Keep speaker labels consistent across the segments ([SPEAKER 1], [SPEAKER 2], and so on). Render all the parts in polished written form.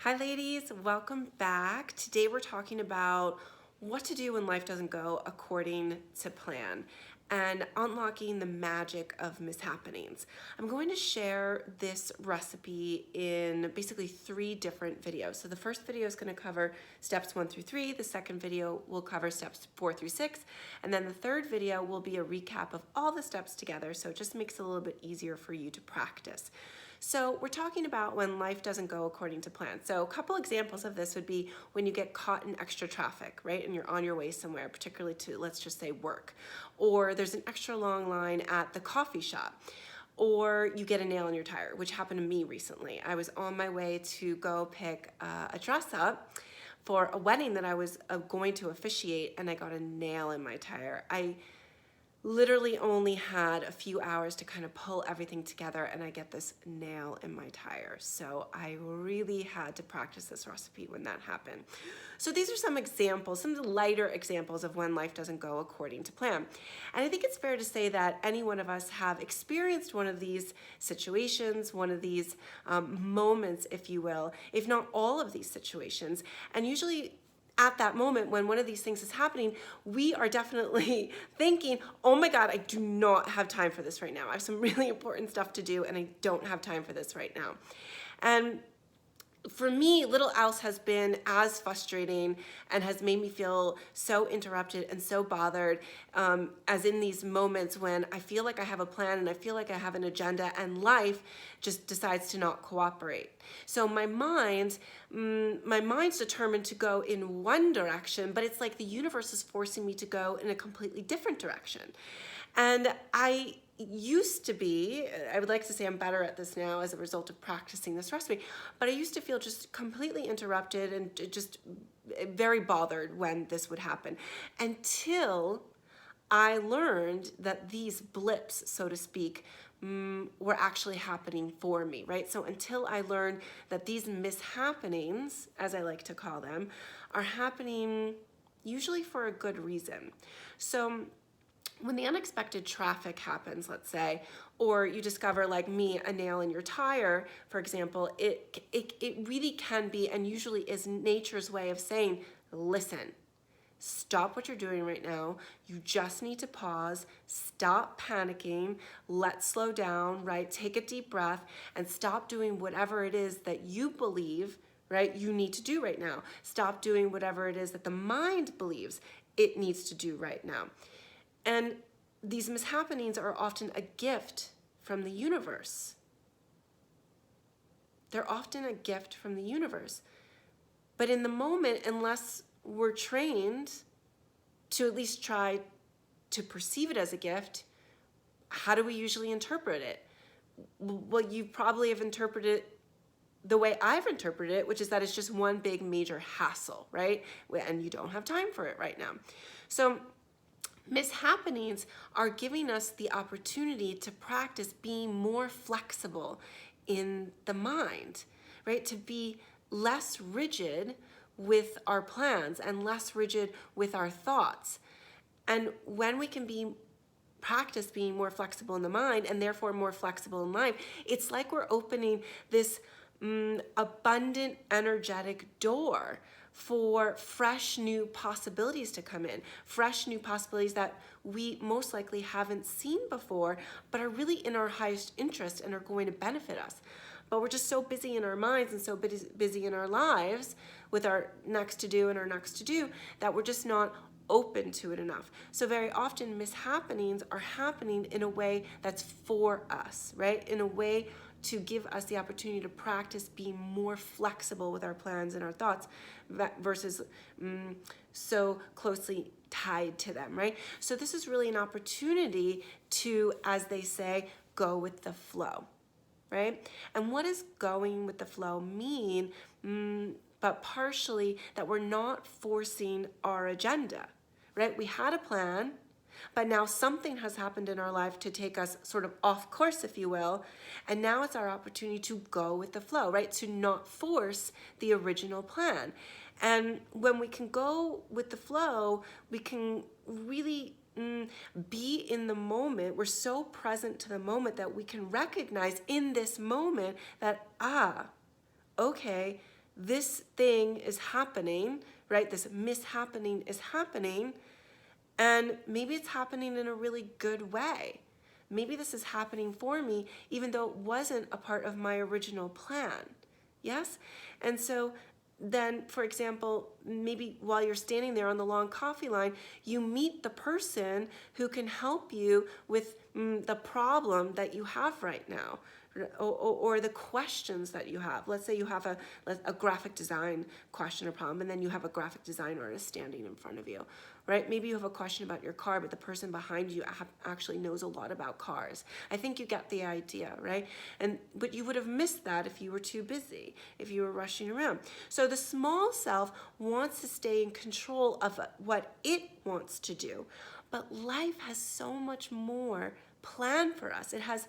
[SPEAKER 1] Hi ladies, welcome back. Today we're talking about what to do when life doesn't go according to plan and unlocking the magic of mishappenings. I'm going to share this recipe in basically 3 different videos. So the first video is going to cover steps 1 through 3, the second video will cover steps 4 through 6, and then the third video will be a recap of all the steps together, so it just makes it a little bit easier for you to practice. So we're talking about when life doesn't go according to plan. So a couple examples of this would be when you get caught in extra traffic, right? And you're on your way somewhere, particularly to, let's just say, work. Or there's an extra long line at the coffee shop. Or you get a nail in your tire, which happened to me recently. I was on my way to go pick a dress up for a wedding that I was going to officiate, and I got a nail in my tire. I literally only had a few hours to kind of pull everything together, and I get this nail in my tire. So I really had to practice this recipe when that happened. So these are some examples, some lighter examples of when life doesn't go according to plan. And I think it's fair to say that any one of us have experienced one of these situations, one of these moments, if you will, if not all of these situations. And usually at that moment when one of these things is happening, we are definitely thinking, oh my God, I do not have time for this right now. I have some really important stuff to do and I don't have time for this right now. And for me, little else has been as frustrating and has made me feel so interrupted and so bothered, as in these moments when I feel like I have a plan and I feel like I have an agenda and life just decides to not cooperate. So my mind's determined to go in one direction, but it's like the universe is forcing me to go in a completely different direction. And I used to be, I would like to say I'm better at this now as a result of practicing this recipe, but I used to feel just completely interrupted and just very bothered when this would happen until I learned that these blips, so to speak, were actually happening for me, right? So until I learned that these mishappenings, as I like to call them, are happening usually for a good reason. So when the unexpected traffic happens, let's say, or you discover, like me, a nail in your tire, for example, it really can be and usually is nature's way of saying, listen, stop what you're doing right now. You just need to pause, stop panicking, let's slow down, right? Take a deep breath and stop doing whatever it is that you believe, right, you need to do right now. Stop doing whatever it is that the mind believes it needs to do right now. And these mishappenings are often a gift from the universe. They're often a gift from the universe. But in the moment, unless we're trained to at least try to perceive it as a gift, how do we usually interpret it? Well, you probably have interpreted it the way I've interpreted it, which is that it's just one big major hassle, right? And you don't have time for it right now. So mishappenings are giving us the opportunity to practice being more flexible in the mind, right? To be less rigid with our plans and less rigid with our thoughts. And when we can practice being more flexible in the mind and therefore more flexible in life, it's like we're opening this abundant, energetic door for fresh new possibilities to come in, fresh new possibilities that we most likely haven't seen before, but are really in our highest interest and are going to benefit us. But we're just so busy in our minds and so busy in our lives with our next to do and our next to do that we're just not open to it enough. So very often mishappenings are happening in a way that's for us, right? In a way to give us the opportunity to practice being more flexible with our plans and our thoughts versus so closely tied to them, right? So this is really an opportunity to, as they say, go with the flow, right? And what does going with the flow mean? But partially that we're not forcing our agenda, right? We had a plan, but now something has happened in our life to take us sort of off course, if you will, and now it's our opportunity to go with the flow, right? To not force the original plan. And when we can go with the flow, we can really be in the moment. We're so present to the moment that we can recognize in this moment that, okay, this thing is happening, right? This mishappening is happening, and maybe it's happening in a really good way. Maybe this is happening for me, even though it wasn't a part of my original plan. Yes? And so then, for example, maybe while you're standing there on the long coffee line, you meet the person who can help you with the problem that you have right now, or the questions that you have. Let's say you have a graphic design question or problem, and then you have a graphic design artist standing in front of you, right? Maybe you have a question about your car, but the person behind you actually knows a lot about cars. I think you get the idea, right? But you would have missed that if you were too busy, if you were rushing around. So the small self wants to stay in control of what it wants to do, but life has so much more planned for us. It has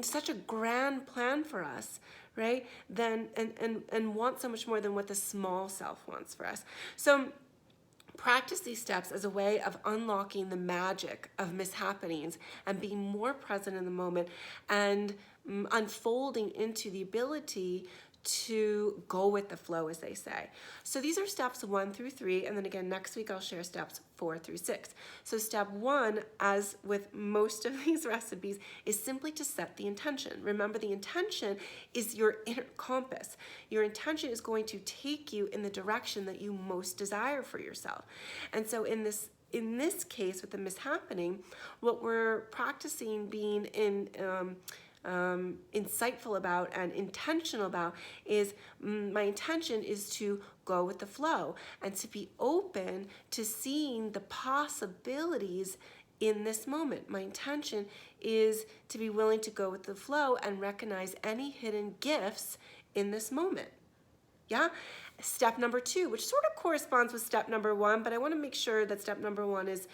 [SPEAKER 1] such a grand plan for us, right? And wants so much more than what the small self wants for us. So practice these steps as a way of unlocking the magic of mishappenings and being more present in the moment and unfolding into the ability to go with the flow, as they say. So these are steps 1 through 3, and then again next week I'll share steps 4 through 6. So step 1, as with most of these recipes, is simply to set the intention. Remember, the intention is your inner compass. Your intention is going to take you in the direction that you most desire for yourself. And so in this case with the mishappening, what we're practicing being insightful about and intentional about is my intention is to go with the flow and to be open to seeing the possibilities in this moment. My intention is to be willing to go with the flow and recognize any hidden gifts in this moment. Yeah? Step number 2, which sort of corresponds with step number 1, but I want to make sure that step number 1 is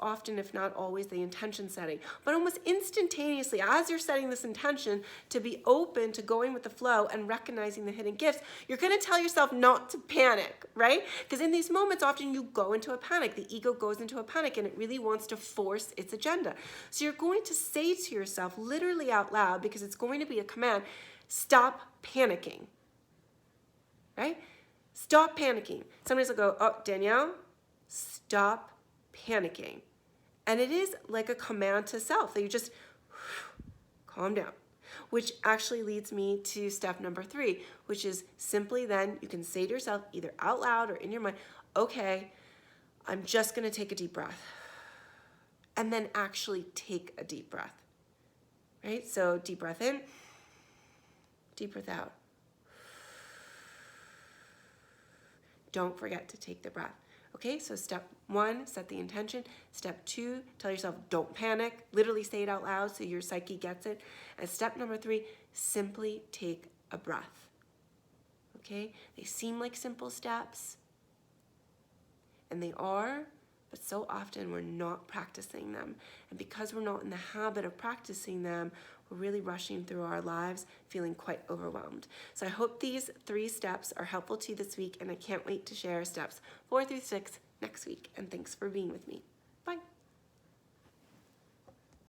[SPEAKER 1] often, if not always, the intention setting. But almost instantaneously, as you're setting this intention to be open to going with the flow and recognizing the hidden gifts, you're going to tell yourself not to panic, right? Because in these moments, often you go into a panic. The ego goes into a panic and it really wants to force its agenda. So you're going to say to yourself, literally out loud, because it's going to be a command, stop panicking, right? Stop panicking. Sometimes will go, oh, Danielle, stop panicking. And it is like a command to self that you just calm down, which actually leads me to step number 3, which is simply then you can say to yourself either out loud or in your mind, okay, I'm just going to take a deep breath, and then actually take a deep breath, right? So deep breath in, deep breath out. Don't forget to take the breath. Okay, so step 1, set the intention. Step 2, tell yourself don't panic. Literally say it out loud so your psyche gets it. And step number 3, simply take a breath. Okay, they seem like simple steps, and they are, but so often we're not practicing them. And because we're not in the habit of practicing them, we're really rushing through our lives, feeling quite overwhelmed. So I hope these 3 steps are helpful to you this week, and I can't wait to share steps 4 through 6 next week. And thanks for being with me.